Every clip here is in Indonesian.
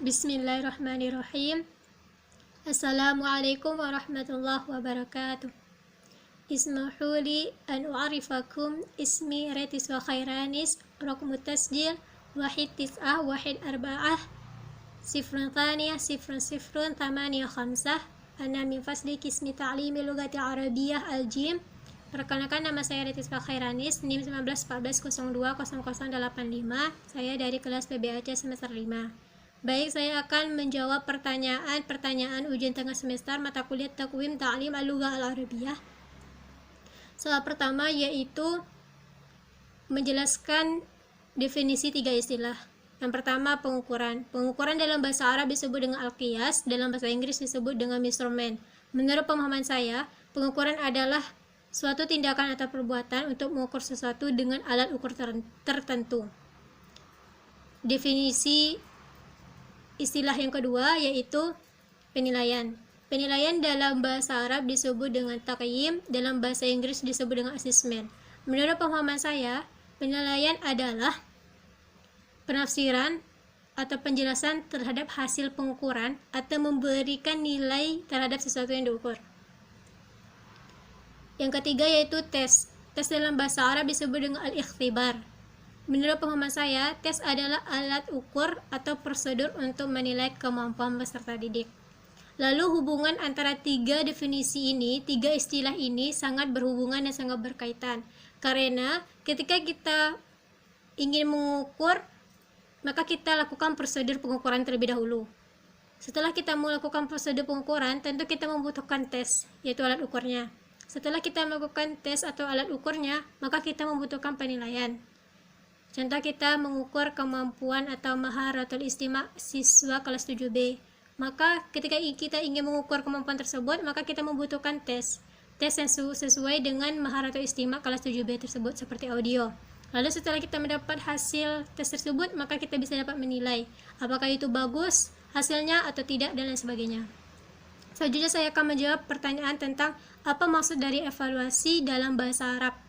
Bismillahirrahmanirrahim. Assalamualaikum warahmatullahi wabarakatuh. Ismahuli an u'arifakum ismi Retis wa Khairanis, raqmu tasjil wahid tis'ah wahid arba'ah sifrun thaniyah sifrun sifrun thamaniyah khamsah. Ana min fasli kismi ta'limi lugati arabiyah al-jim. Perkenalkan, nama saya Retis wa Khairanis, NIM 1914020085. Saya dari kelas PBAC semester 5. Baik, saya akan menjawab pertanyaan ujian tengah semester mata kuliah Takwim Ta'lim Al-Lughah Al-Arabiyah. Soal pertama yaitu menjelaskan definisi 3 istilah. Yang pertama, pengukuran. Pengukuran dalam bahasa Arab disebut dengan al-qiyas, dalam bahasa Inggris disebut dengan measurement. Menurut pemahaman saya, pengukuran adalah suatu tindakan atau perbuatan untuk mengukur sesuatu dengan alat ukur tertentu. Definisi istilah yang kedua yaitu penilaian. Penilaian dalam bahasa Arab disebut dengan taqyim, dalam bahasa Inggris disebut dengan assessment. Menurut pemahaman saya, penilaian adalah penafsiran atau penjelasan terhadap hasil pengukuran atau memberikan nilai terhadap sesuatu yang diukur. Yang ketiga yaitu tes. Tes dalam bahasa Arab disebut dengan al-ikhtibar. Menurut pemahaman saya, tes adalah alat ukur atau prosedur untuk menilai kemampuan peserta didik. Lalu hubungan antara 3 definisi ini, 3 istilah ini sangat berhubungan dan sangat berkaitan. Karena ketika kita ingin mengukur, maka kita lakukan prosedur pengukuran terlebih dahulu. Setelah kita melakukan prosedur pengukuran, tentu kita membutuhkan tes, yaitu alat ukurnya. Setelah kita melakukan tes atau alat ukurnya, maka kita membutuhkan penilaian. Contoh, kita mengukur kemampuan atau maharatul istima' siswa kelas 7B. Maka ketika kita ingin mengukur kemampuan tersebut, maka kita membutuhkan tes. Tes yang sesuai dengan maharatul istima' kelas 7B tersebut, seperti audio. Lalu setelah kita mendapat hasil tes tersebut, maka kita bisa dapat menilai apakah itu bagus hasilnya atau tidak, dan lain sebagainya. Selanjutnya saya akan menjawab pertanyaan tentang apa maksud dari evaluasi dalam bahasa Arab,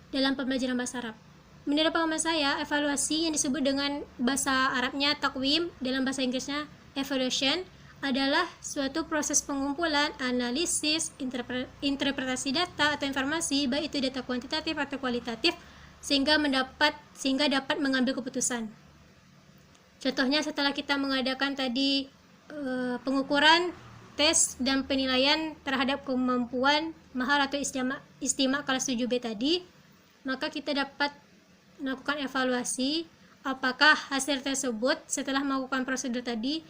dalam pembelajaran bahasa Arab. Menurut pemahaman saya, evaluasi yang disebut dengan bahasa Arabnya takwim, dalam bahasa Inggrisnya evaluation, adalah suatu proses pengumpulan, analisis, interpretasi data atau informasi, baik itu data kuantitatif atau kualitatif, sehingga dapat mengambil keputusan. Contohnya, setelah kita mengadakan tadi pengukuran, tes dan penilaian terhadap kemampuan mahar atau istima kelas 7B tadi, maka kita dapat melakukan evaluasi apakah hasil tersebut setelah melakukan prosedur tadi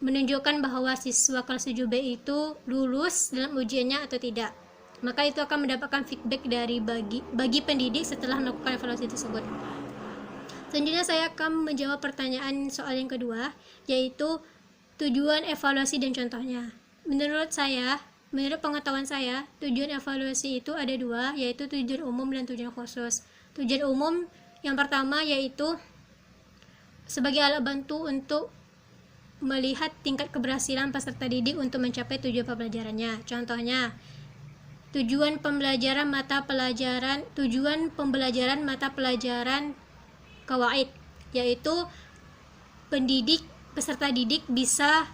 menunjukkan bahwa siswa kelas 7B itu lulus dalam ujiannya atau tidak. Maka itu akan mendapatkan feedback dari bagi pendidik setelah melakukan evaluasi tersebut. Selanjutnya saya akan menjawab pertanyaan soal yang kedua, yaitu tujuan evaluasi dan contohnya. Menurut pengetahuan saya, tujuan evaluasi itu ada 2, yaitu tujuan umum dan tujuan khusus. Tujuan umum yang pertama yaitu sebagai alat bantu untuk melihat tingkat keberhasilan peserta didik untuk mencapai tujuan pembelajarannya. Contohnya, tujuan pembelajaran mata pelajaran kawaid, yaitu peserta didik bisa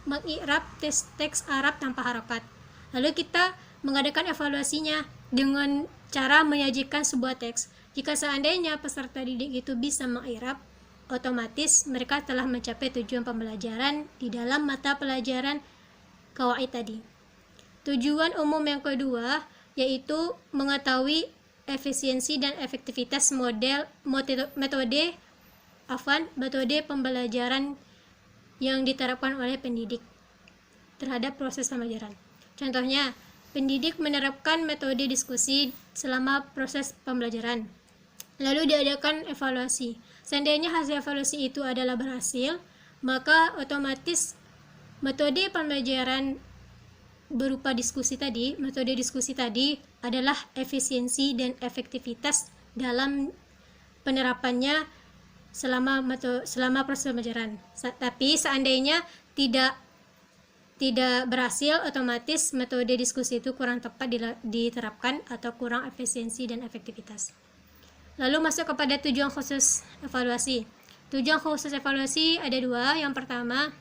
mengi'rab teks Arab tanpa harokat. Lalu kita mengadakan evaluasinya dengan cara menyajikan sebuah teks. Jika seandainya peserta didik itu bisa mengi'rab, otomatis mereka telah mencapai tujuan pembelajaran di dalam mata pelajaran kawaid tadi. Tujuan umum yang kedua yaitu mengetahui efisiensi dan efektivitas metode pembelajaran yang diterapkan oleh pendidik terhadap proses pembelajaran. Contohnya, pendidik menerapkan metode diskusi selama proses pembelajaran. Lalu diadakan evaluasi. Seandainya hasil evaluasi itu adalah berhasil, maka otomatis metode pembelajaran berupa metode diskusi tadi adalah efisiensi dan efektivitas dalam penerapannya selama proses pembelajaran. Tapi seandainya tidak berhasil, otomatis metode diskusi itu kurang tepat diterapkan atau kurang efisiensi dan efektivitas. Lalu masuk kepada tujuan khusus evaluasi. Tujuan khusus evaluasi ada dua. Yang pertama,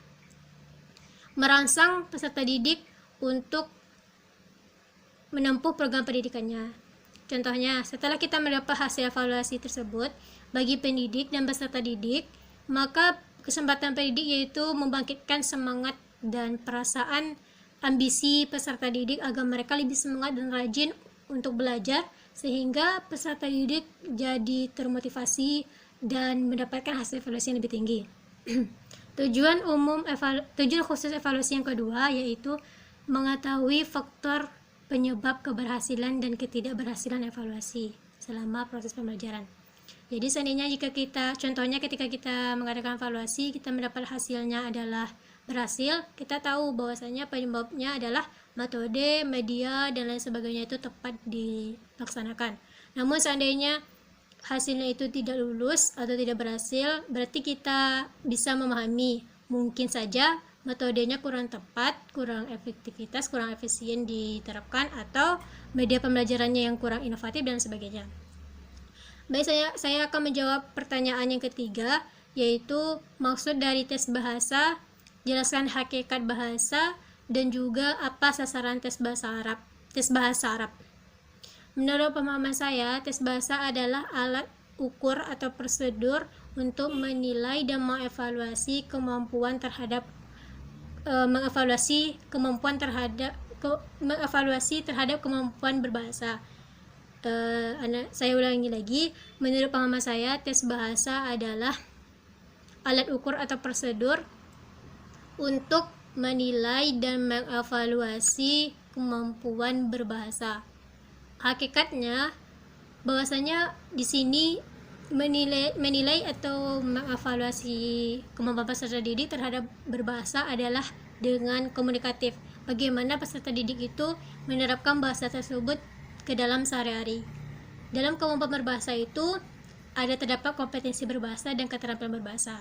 merangsang peserta didik untuk menempuh program pendidikannya. Contohnya, setelah kita mendapat hasil evaluasi tersebut, bagi pendidik dan peserta didik, maka kesempatan pendidik yaitu membangkitkan semangat dan perasaan ambisi peserta didik agar mereka lebih semangat dan rajin untuk belajar, sehingga peserta didik jadi termotivasi dan mendapatkan hasil evaluasi yang lebih tinggi. Tujuan khusus evaluasi yang kedua yaitu mengetahui faktor penyebab keberhasilan dan ketidakberhasilan evaluasi selama proses pembelajaran. Jadi seandainya contohnya ketika kita mengadakan evaluasi, kita mendapat hasilnya adalah berhasil, kita tahu bahwasanya penyebabnya adalah metode, media, dan lain sebagainya itu tepat dilaksanakan. Namun seandainya hasilnya itu tidak lulus atau tidak berhasil, berarti kita bisa memahami mungkin saja metodenya kurang tepat, kurang efektivitas, kurang efisien diterapkan, atau media pembelajarannya yang kurang inovatif dan sebagainya. Baik, saya akan menjawab pertanyaan yang ketiga, yaitu maksud dari tes bahasa, jelaskan hakikat bahasa, dan juga apa sasaran tes bahasa Arab. Menurut pemahaman saya, tes bahasa adalah alat ukur atau prosedur untuk menilai dan mengevaluasi kemampuan terhadap kemampuan berbahasa. Saya ulangi lagi, menurut pemahaman saya, tes bahasa adalah alat ukur atau prosedur untuk menilai dan mengevaluasi kemampuan berbahasa. Hakikatnya, bahwasanya di sini menilai atau mengevaluasi kemampuan peserta didik terhadap berbahasa adalah dengan komunikatif. Bagaimana peserta didik itu menerapkan bahasa tersebut ke dalam sehari-hari. Dalam kemampuan berbahasa itu terdapat kompetensi berbahasa dan keterampilan berbahasa.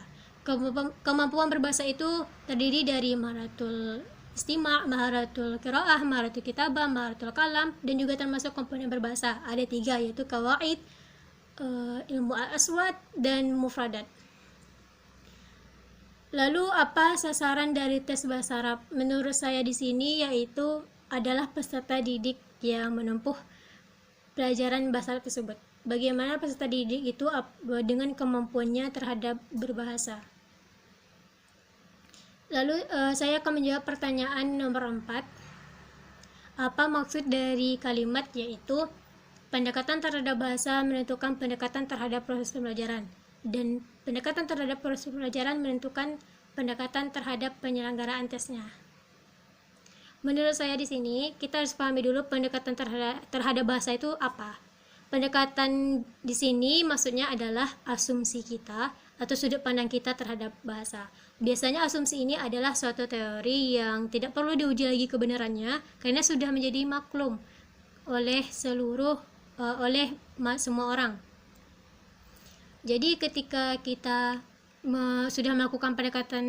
Kemampuan berbahasa itu terdiri dari maharatul istima', maharatul qiraah, maharatul kitabah, maharatul kalam, dan juga termasuk komponen berbahasa. Ada 3, yaitu qawaid, ilmu al-aswad, dan mufradat. Lalu apa sasaran dari tes bahasa Arab? Menurut saya di sini yaitu adalah peserta didik yang menempuh pelajaran bahasa Arab tersebut. Bagaimana peserta didik itu dengan kemampuannya terhadap berbahasa. Lalu saya akan menjawab pertanyaan nomor 4. Apa maksud dari kalimat yaitu pendekatan terhadap bahasa menentukan pendekatan terhadap proses pembelajaran, dan pendekatan terhadap proses pembelajaran menentukan pendekatan terhadap penyelenggaraan tesnya. Menurut saya di sini kita harus pahami dulu pendekatan terhadap bahasa itu apa. Pendekatan di sini maksudnya adalah asumsi kita atau sudut pandang kita terhadap bahasa. Biasanya asumsi ini adalah suatu teori yang tidak perlu diuji lagi kebenarannya karena sudah menjadi maklum oleh semua orang. Jadi ketika kita sudah melakukan pendekatan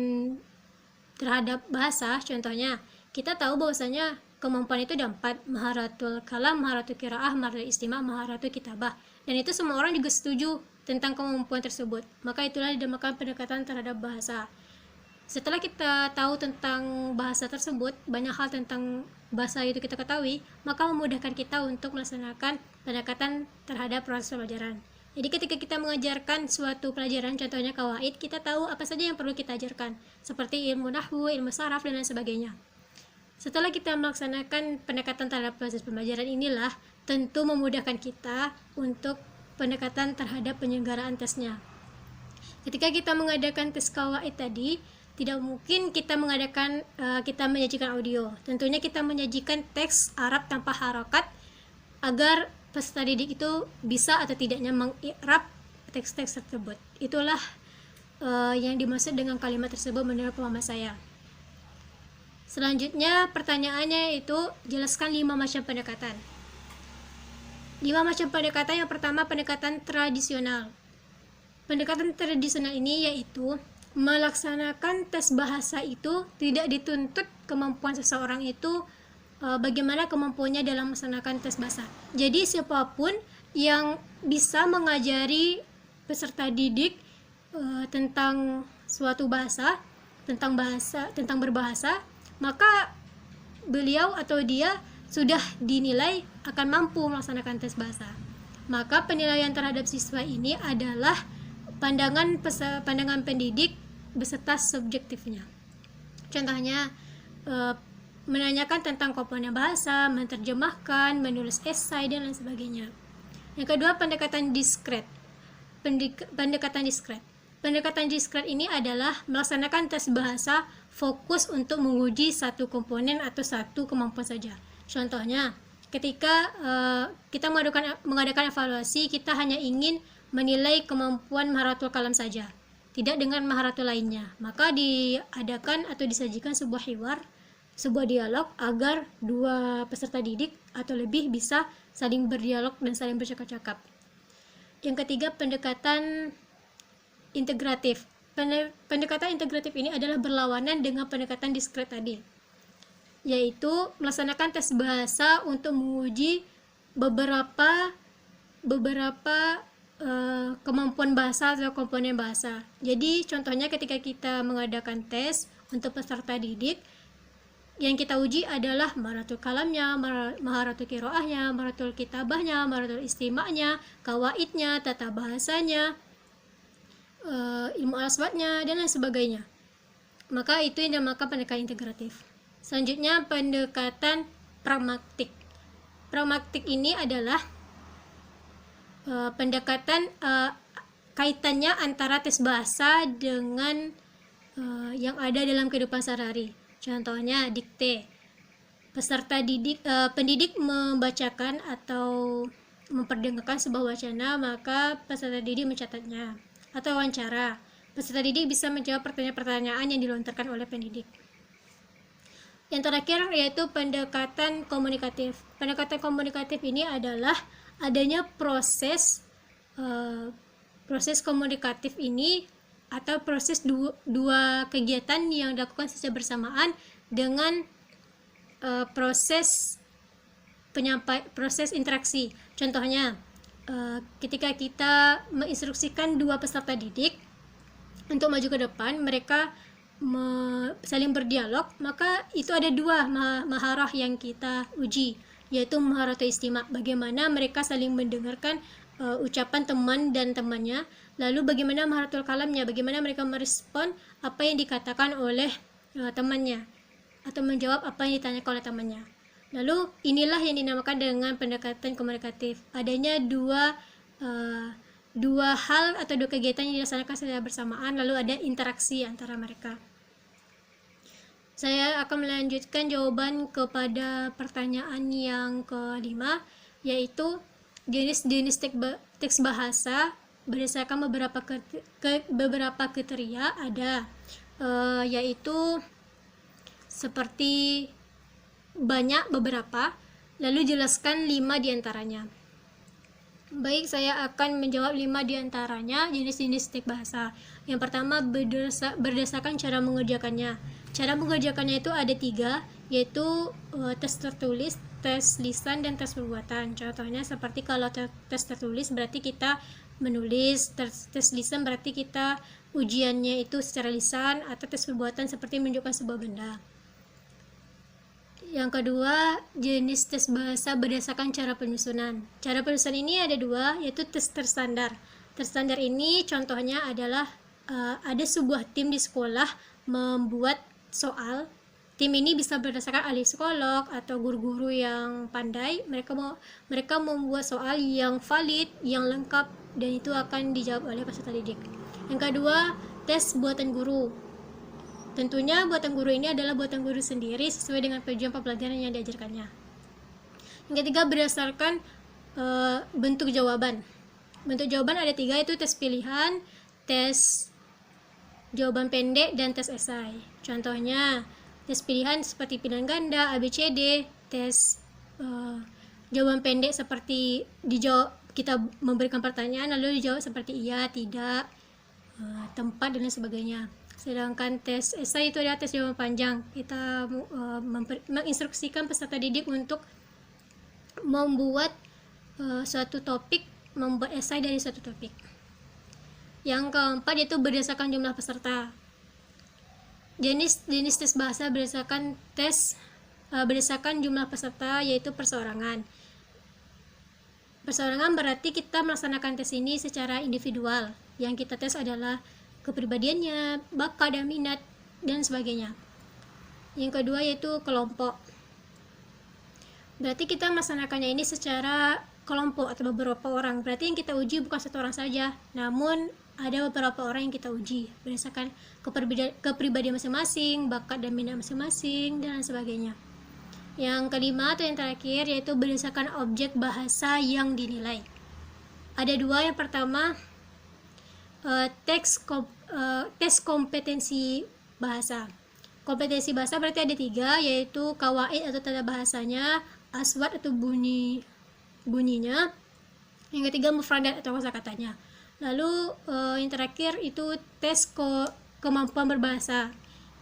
terhadap bahasa, contohnya kita tahu bahwasanya kemampuan itu ada 4, maharatul kalam, maharatul qiraah, maharatul istima', maharatul kitabah, dan itu semua orang juga setuju tentang kemampuan tersebut. Maka itulah dinamakan pendekatan terhadap bahasa. Setelah kita tahu tentang bahasa tersebut, banyak hal tentang bahasa itu kita ketahui, maka memudahkan kita untuk melaksanakan pendekatan terhadap proses pembelajaran. Jadi ketika kita mengajarkan suatu pelajaran, contohnya qawaid, kita tahu apa saja yang perlu kita ajarkan, seperti ilmu nahwu, ilmu saraf, dan lain sebagainya. Setelah kita melaksanakan pendekatan terhadap proses pembelajaran inilah tentu memudahkan kita untuk pendekatan terhadap penyelenggaraan tesnya. Ketika kita mengadakan tes qawaid tadi, tidak mungkin kita menyajikan audio. Tentunya kita menyajikan teks Arab tanpa harokat agar peserta didik itu bisa atau tidaknya mengikrab teks-teks tersebut. Itulah yang dimaksud dengan kalimat tersebut menurut pemahaman saya. Selanjutnya pertanyaannya itu jelaskan 5 macam pendekatan. 5 macam pendekatan. Yang pertama, pendekatan tradisional. Pendekatan tradisional ini yaitu melaksanakan tes bahasa itu tidak dituntut kemampuan seseorang itu bagaimana kemampuannya dalam melaksanakan tes bahasa. Jadi siapapun yang bisa mengajari peserta didik tentang suatu bahasa, tentang berbahasa, maka beliau atau dia sudah dinilai akan mampu melaksanakan tes bahasa. Maka penilaian terhadap siswa ini adalah pandangan pendidik beserta subjektifnya. Contohnya menanyakan tentang komponen bahasa, menerjemahkan, menulis esai, dan lain sebagainya. Yang kedua, pendekatan diskret. Pendekatan diskret ini adalah melaksanakan tes bahasa fokus untuk menguji satu komponen atau satu kemampuan saja. Contohnya, ketika kita mengadakan evaluasi, kita hanya ingin menilai kemampuan maharatul kalam saja, tidak dengan maharatul lainnya. Maka diadakan atau disajikan sebuah hiwar, sebuah dialog agar dua peserta didik atau lebih bisa saling berdialog dan saling bercakap-cakap. Yang ketiga, pendekatan integratif. Pendekatan integratif ini adalah berlawanan dengan pendekatan diskret tadi, yaitu melaksanakan tes bahasa untuk menguji beberapa kemampuan bahasa atau komponen bahasa. Jadi contohnya ketika kita mengadakan tes untuk peserta didik, yang kita uji adalah maharatul kalamnya, maharatul qiraahnya, maharatul kitabahnya, maharatul istima'nya, kawaidnya, tata bahasanya, ilmu al-aswatnya, dan lain sebagainya. Maka itu yang dinamakan pendekatan integratif. Selanjutnya, pendekatan pragmatik. Pragmatik ini adalah pendekatan kaitannya antara tes bahasa dengan yang ada dalam kehidupan sehari-hari. Contohnya dikte. Pendidik membacakan atau memperdengarkan sebuah wacana, maka peserta didik mencatatnya. Atau wawancara. Peserta didik bisa menjawab pertanyaan-pertanyaan yang dilontarkan oleh pendidik. Yang terakhir yaitu pendekatan komunikatif. Pendekatan komunikatif ini adalah adanya proses komunikatif ini atau proses dua kegiatan yang dilakukan secara bersamaan dengan proses interaksi. Contohnya, ketika kita menginstruksikan dua peserta didik untuk maju ke depan, mereka saling berdialog, maka itu ada dua maharah yang kita uji, yaitu maharatul istima'. Bagaimana mereka saling mendengarkan ucapan teman dan temannya, lalu bagaimana maharatul kalamnya, bagaimana mereka merespon apa yang dikatakan oleh temannya atau menjawab apa yang ditanyakan oleh temannya. Lalu inilah yang dinamakan dengan pendekatan komunikatif. Adanya dua hal atau dua kegiatan yang dilaksanakan secara bersamaan, lalu ada interaksi antara mereka. Saya akan melanjutkan jawaban kepada pertanyaan yang kelima, yaitu jenis-jenis teks bahasa berdasarkan beberapa kriteria ada, yaitu seperti banyak, beberapa, lalu jelaskan 5 diantaranya. Baik, saya akan menjawab 5 diantaranya jenis-jenis teks bahasa. Yang pertama, berdasarkan cara mengerjakannya. Cara mengerjakannya itu ada 3, yaitu tes tertulis, tes lisan, dan tes perbuatan. Contohnya seperti kalau tes tertulis berarti kita menulis, tes lisan berarti kita ujiannya itu secara lisan, atau tes perbuatan seperti menunjukkan sebuah benda. Yang kedua, jenis tes bahasa berdasarkan cara penyusunan. Cara penyusunan ini ada 2, yaitu tes terstandar. Terstandar ini contohnya adalah ada sebuah tim di sekolah membuat soal. Tim ini bisa berdasarkan ahli psikolog atau guru-guru yang pandai. Mereka membuat soal yang valid, yang lengkap, dan itu akan dijawab oleh peserta didik. Yang kedua, tes buatan guru. Tentunya buatan guru ini adalah buatan guru sendiri sesuai dengan tujuan pembelajaran yang diajarkannya. Yang ketiga, berdasarkan bentuk jawaban. Bentuk jawaban ada 3, yaitu tes pilihan, tes jawaban pendek, dan tes esai. Contohnya, tes pilihan seperti pilihan ganda, ABCD, tes jawaban pendek seperti kita memberikan pertanyaan lalu dijawab seperti iya, tidak, tempat, dan lain sebagainya. Sedangkan tes esai itu adalah tes jawaban panjang. Kita menginstruksikan peserta didik untuk membuat suatu topik, membuat esai dari suatu topik. Yang keempat yaitu berdasarkan jumlah peserta. Jenis tes bahasa berdasarkan jumlah peserta, yaitu perseorangan. Perseorangan berarti kita melaksanakan tes ini secara individual. Yang kita tes adalah kepribadiannya, bakat dan minat, dan sebagainya. Yang kedua yaitu kelompok. Berarti kita melaksanakannya ini secara kelompok atau beberapa orang. Berarti yang kita uji bukan satu orang saja, namun ada beberapa orang yang kita uji berdasarkan kepribadian masing-masing, bakat dan minat masing-masing, dan sebagainya. Yang kelima atau yang terakhir yaitu berdasarkan objek bahasa yang dinilai. Ada dua. Yang pertama tes kompetensi bahasa. Kompetensi bahasa berarti ada 3, yaitu kawaid atau tata bahasanya, aswat atau bunyinya, yang ketiga mufradat atau kosakatanya. Lalu yang terakhir itu tes kemampuan berbahasa.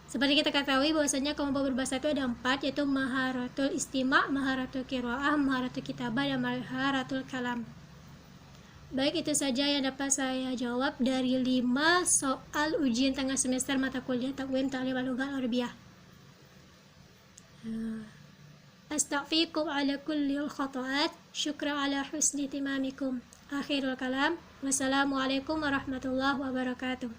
Seperti kita ketahui bahwasanya kemampuan berbahasa itu ada 4, yaitu maharatul istima', maharatul qiraah, maharatul kitabah, dan maharatul kalam. Baik, itu saja yang dapat saya jawab dari 5 soal ujian tengah semester mata kuliah Taqwim Ta'lim Al-Lughah Al-Arabiyah. Astaghfirukum ala kulli al-khata'at. Syukran ala husni timamikum. Akhirul kalam. Wassalamualaikum warahmatullahi wabarakatuh.